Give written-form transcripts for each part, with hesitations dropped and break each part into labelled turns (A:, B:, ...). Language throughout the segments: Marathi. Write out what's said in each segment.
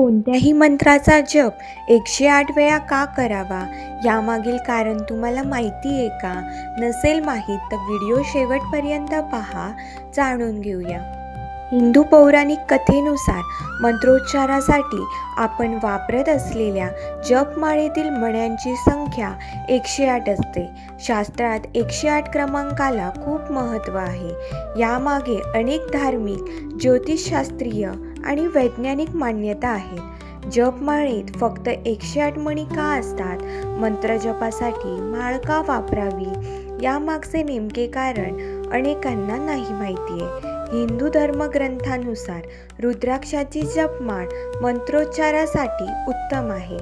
A: कोणत्याही मंत्राचा जप 108 वेळा का करावा यामागील कारण तुम्हाला माहिती आहे का? नसेल माहीत तर व्हिडिओ शेवटपर्यंत पहा, जाणून घेऊया. हिंदू पौराणिक कथेनुसार मंत्रोच्चारासाठी आपण वापरत असलेल्या जपमाळेतील मण्यांची संख्या 108 असते. शास्त्रात 108 क्रमांकाला खूप महत्त्व आहे. यामागे अनेक धार्मिक, ज्योतिषशास्त्रीय आणि वैज्ञानिक मान्यता आहेत. जपमाळेत फक्त 108 मणी का असतात? मंत्रजपासाठी माळ का वापरावी यामागचे नेमके कारण अनेकांना नाही माहिती आहे. हिंदू धर्मग्रंथानुसार रुद्राक्षाची जपमाळ मंत्रोच्चारासाठी उत्तम आहे.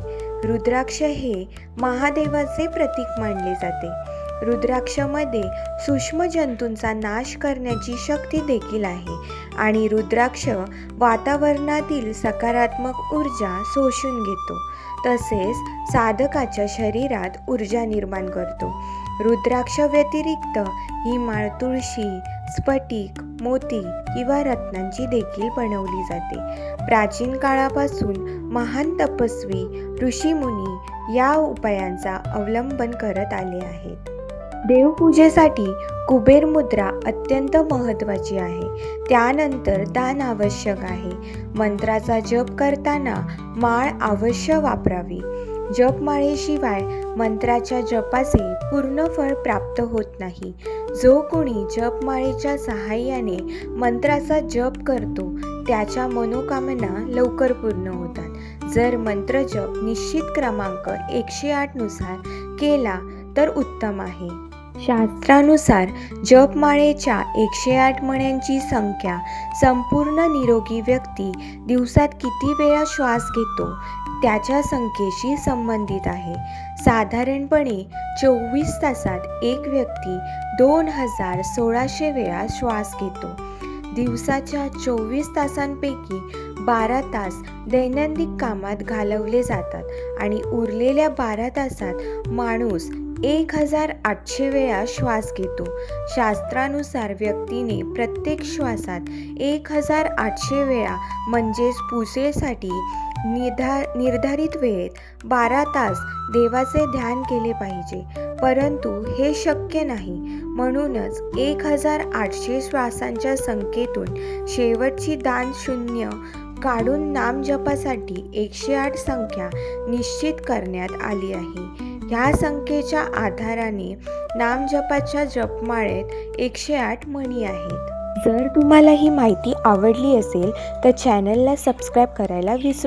A: रुद्राक्ष हे महादेवाचे प्रतीक मानले जाते. रुद्राक्षामध्ये सूक्ष्म जंतूंचा नाश करण्याची शक्ती देखील आहे आणि रुद्राक्ष वातावरणातील सकारात्मक ऊर्जा शोषून घेतो, तसेच साधकाच्या शरीरात ऊर्जा निर्माण करतो. रुद्राक्ष व्यतिरिक्त ही माळ तुळशी, स्फटिक, मोती किंवा रत्नांची देखील बनवली जाते. प्राचीन काळापासून महान तपस्वी, ऋषीमुनी या उपायांचा अवलंबन करत आले आहेत. देवपूजेसाठी कुबेर मुद्रा अत्यंत महत्त्वाची आहे. त्यानंतर दान आवश्यक आहे. मंत्राचा जप करताना माळ अवश्य वापरावी. जपमाळेशिवाय मंत्राच्या जपाचे पूर्ण फळ प्राप्त होत नाही. जो कोणी जपमाळेच्या सहाय्याने मंत्राचा जप करतो त्याच्या मनोकामना लवकर पूर्ण होतात. जर मंत्रजप निश्चित क्रमांक 108 नुसार केला तर उत्तम आहे. शास्त्रानुसार जपमाळेच्या 108 मण्यांची संख्या संपूर्ण निरोगी व्यक्ती दिवसात किती वेळा श्वास घेतो त्याच्या संख्येशी संबंधित आहे. साधारणपणे 24 तासात एक व्यक्ती 2116 वेळा श्वास घेतो. दिवसाच्या 24 तासांपैकी 12 तास दैनंदिन कामात घालवले जातात आणि उरलेल्या 12 तासात माणूस 1800 वेळा श्वास घेतो. शास्त्रानुसार व्यक्तीने प्रत्येक श्वासात 1800 वेळा म्हणजेच पूजेसाठी निर्धारित वेळेत 12 तास देवाचे ध्यान केले पाहिजे. परंतु हे शक्य नाही. म्हणूनच 1800 श्वासांच्या संख्येतून शेवटची दान शून्य काढून नामजपासाठी 108 संख्या निश्चित करण्यात आली आहे. ह्या संख्येच्या आधाराने नामजपाच्या जपमाळेत 108 मणी आहेत. जर तुम्हाला ही माहिती आवडली असेल तर चॅनलला सबस्क्राईब करायला विसरू